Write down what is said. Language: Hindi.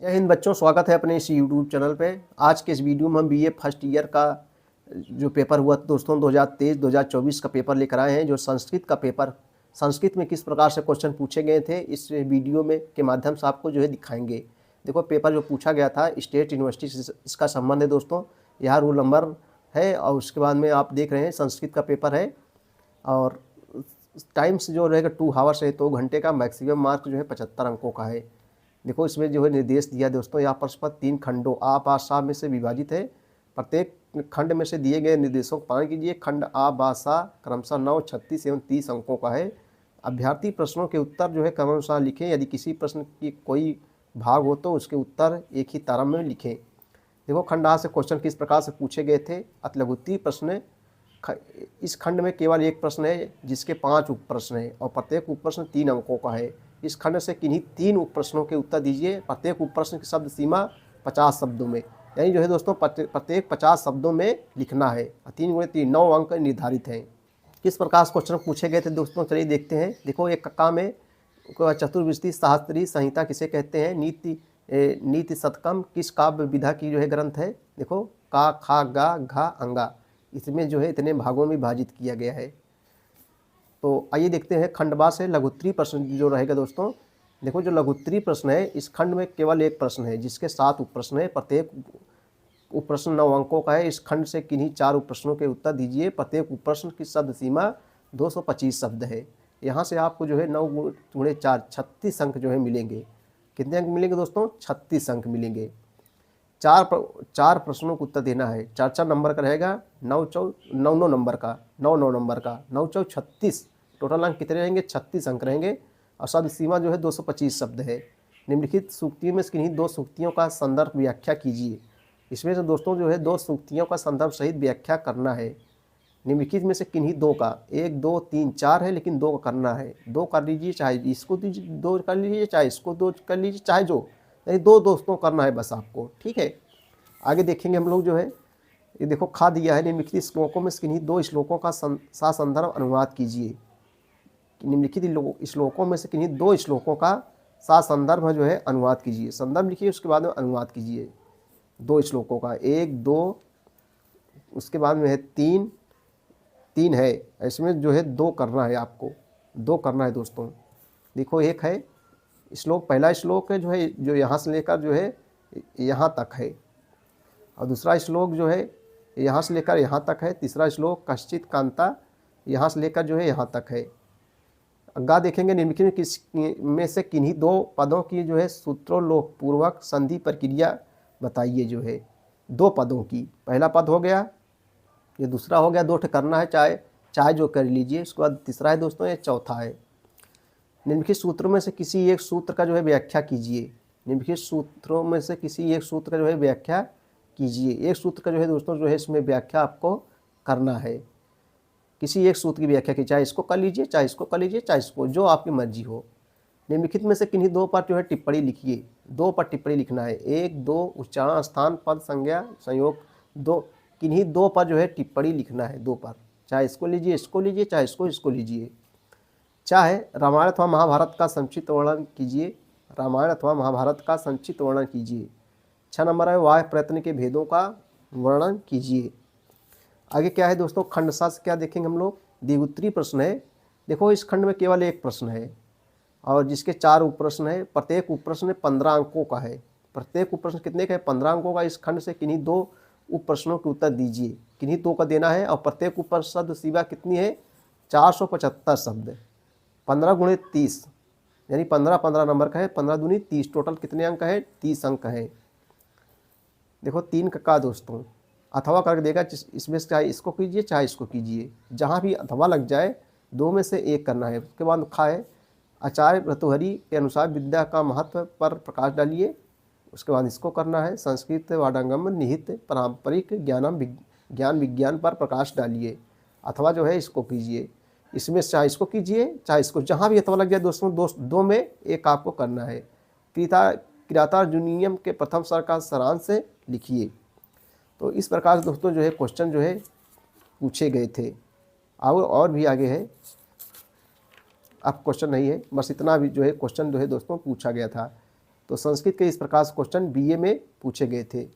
जय हिंद बच्चों, स्वागत है अपने इस यूट्यूब चैनल पे। आज के इस वीडियो में हम बीए फर्स्ट ईयर का जो पेपर हुआ दोस्तों 2023-2024 का पेपर लेकर आए हैं। जो संस्कृत का पेपर, संस्कृत में किस प्रकार से क्वेश्चन पूछे गए थे इस वीडियो में के माध्यम से आपको जो है दिखाएंगे। देखो पेपर जो पूछा गया था स्टेट यूनिवर्सिटी से इसका संबंध है दोस्तों। यहाँ रोल नंबर है और उसके बाद में आप देख रहे हैं संस्कृत का पेपर है और टाइम्स जो रहेगा 2 आवर्स है, 2 घंटे का। मैक्सिमम मार्क जो है 75 अंकों का है। देखो इसमें जो है निर्देश दिया दोस्तों, यहाँ पर 3 खंडों आ बा सा में से विभाजित है। प्रत्येक खंड में से दिए गए निर्देशों को पालन कीजिए। खंड आ बा सा क्रमशः 9, 36 एवं 30 अंकों का है। अभ्यर्थी प्रश्नों के उत्तर जो है क्रमानुसार लिखें। यदि किसी प्रश्न की कोई भाग हो तो उसके उत्तर एक ही तारतम्य में लिखें। देखो खंड आ से क्वेश्चन किस प्रकार से पूछे गए थे। अतिलघुत्तरीय प्रश्न, इस खंड में केवल एक प्रश्न है जिसके 5 उप प्रश्न है और प्रत्येक उप प्रश्न 3 अंकों का है। इस खंड से किन्हीं 3 उप प्रश्नों के उत्तर दीजिए। प्रत्येक उप प्रश्न की शब्द सीमा 50 शब्दों में, यानी जो है दोस्तों प्रत्येक 50 शब्दों में लिखना है। 3 × 3 9 अंक निर्धारित हैं। किस प्रकार से क्वेश्चन पूछे गए थे दोस्तों, चलिए देखते हैं। देखो एक कक्का में चतुर्विंशति शास्त्रीय संहिता किसे कहते हैं। नीति शतकम किस काव्य विधा की जो है ग्रंथ है। देखो का, खा, गा, घा, अंगा, इसमें जो है इतने भागों में विभाजित किया गया है। तो आइए देखते हैं खंडवा से लघुत्तरीय प्रश्न जो रहेगा दोस्तों। देखो जो लघुत्तरीय प्रश्न है इस खंड में केवल एक प्रश्न है जिसके 7 उप प्रश्न है। प्रत्येक उप प्रश्न 9 अंकों का है। इस खंड से किन्हीं 4 उप प्रश्नों के उत्तर दीजिए। प्रत्येक उप प्रश्न की शब्द सीमा 225 शब्द है। यहाँ से आपको जो है 9 × 4 36 अंक जो है मिलेंगे। कितने अंक मिलेंगे दोस्तों? 36 अंक मिलेंगे। 4 प्रश्नों को उत्तर देना है। 4 नंबर का रहेगा, 9 नंबर का, 9 नंबर का, 9 × 36। टोटल अंक कितने रहेंगे? 36 अंक रहेंगे और शब्द सीमा जो है 225 शब्द है। निम्नलिखित सूक्तियों में से किन्हीं 2 सूक्तियों का संदर्भ व्याख्या कीजिए। इसमें से दोस्तों जो है 2 सूक्तियों का संदर्भ सहित व्याख्या करना है। निम्नलिखित में से किन्हीं 2 का, 1 2 3 4 है लेकिन 2 का करना है। 2 कर लीजिए, चाहे इसको 2 कर लीजिए, चाहे इसको 2 कर लीजिए, चाहे जो, यानी 2 दोस्तों करना है बस आपको। ठीक है, आगे देखेंगे हम लोग। जो है ये देखो खा दिया है। निम्नलिखित श्लोकों में से किन्हीं 2 श्लोकों का संदर्भ अनुवाद कीजिए। निम्नलिखित श्लोकों में से किन्हीं 2 श्लोकों का संदर्भ जो है अनुवाद कीजिए। संदर्भ लिखिए, उसके बाद में अनुवाद कीजिए 2 श्लोकों का। 1 2, उसके बाद में है 3 है। इसमें जो है 2 करना है आपको, 2 करना है दोस्तों। देखो एक है श्लोक, पहला श्लोक है जो यहाँ से लेकर जो है यहाँ तक है और दूसरा श्लोक जो है यहाँ से लेकर यहाँ तक है। तीसरा श्लोक कश्चित कांता यहाँ से लेकर जो है यहाँ तक है। अग्गा देखेंगे निम्नलिखित किस में से किन्हीं 2 पदों की जो है सूत्रोल्लोक पूर्वक संधि प्रक्रिया बताइए। जो है 2 पदों की, पहला पद हो गया, ये दूसरा हो गया। 2 करना है, चाहे जो कर लीजिए। उसके बाद तीसरा है दोस्तों, ये चौथा है। निम्नलिखित सूत्रों में से किसी एक सूत्र का जो है व्याख्या कीजिए। निम्नलिखित सूत्रों में से किसी एक सूत्र का जो है व्याख्या कीजिए। एक सूत्र का जो है दोस्तों जो है इसमें व्याख्या आपको करना है। किसी एक सूत्र की व्याख्या की, चाहे इसको कर लीजिए, चाहे इसको कर लीजिए, चाहे इसको, जो आपकी मर्जी हो। निम्नलिखित में से किन्हीं 2 पर जो है टिप्पणी लिखिए। 2 पर टिप्पणी लिखना है। 1 2 उच्चारण, स्थान, पद, संज्ञा, संयोग। 2 किन्हीं 2 पर जो है टिप्पणी लिखना है। 2 पर, चाहे इसको लीजिए, इसको लीजिए, चाहे इसको लीजिए। चाहे रामायण अथवा महाभारत का संक्षिप्त वर्णन कीजिए। रामायण अथवा महाभारत का संक्षिप्त वर्णन कीजिए। 6 नंबर है वाह्य प्रयत्न के भेदों का वर्णन कीजिए। आगे क्या है दोस्तों, खंड सा से क्या देखेंगे हम लोग। द्विउत्तरीय प्रश्न है। देखो इस खंड में केवल एक प्रश्न है और जिसके 4 उप प्रश्न है। प्रत्येक उप प्रश्न 15 अंकों का है। प्रत्येक उप प्रश्न कितने का है? 15 अंकों का। इस खंड से किन्हीं 2 उप प्रश्नों के उत्तर दीजिए। किन्हीं 2 का देना है और प्रत्येक उप प्रश्न शब्द सीमा कितनी है? 475 शब्द। 15 × 30 यानी 15 नंबर का है। 15 दूनी 30, टोटल कितने अंक है? 30 अंक है। देखो 3 का दोस्तों अथवा करके देगा। इसमें से चाहे इसको कीजिए, चाहे इसको कीजिए। जहाँ भी अथवा लग जाए 2 में से 1 करना है। उसके बाद खा है आचार्य भर्तृहरि के अनुसार विद्या का महत्व पर प्रकाश डालिए। उसके बाद इसको करना है। संस्कृत वाडांगम निहित पारंपरिक ज्ञान विज्ञान पर प्रकाश डालिए। अथवा जो है इसको कीजिए। इसमें चाहे इसको कीजिए, चाहे इसको, जहाँ भी अथवा लग जाए दोस्तों 2 में 1 आपको करना है। किरातार्जुनीयम के प्रथम स्वर का सारांश से लिखिए। तो इस प्रकार दोस्तों जो है क्वेश्चन जो है पूछे गए थे। और भी आगे है, अब क्वेश्चन नहीं है, बस इतना भी जो है क्वेश्चन जो है दोस्तों पूछा गया था। तो संस्कृत के इस प्रकार से क्वेश्चन बीए में पूछे गए थे।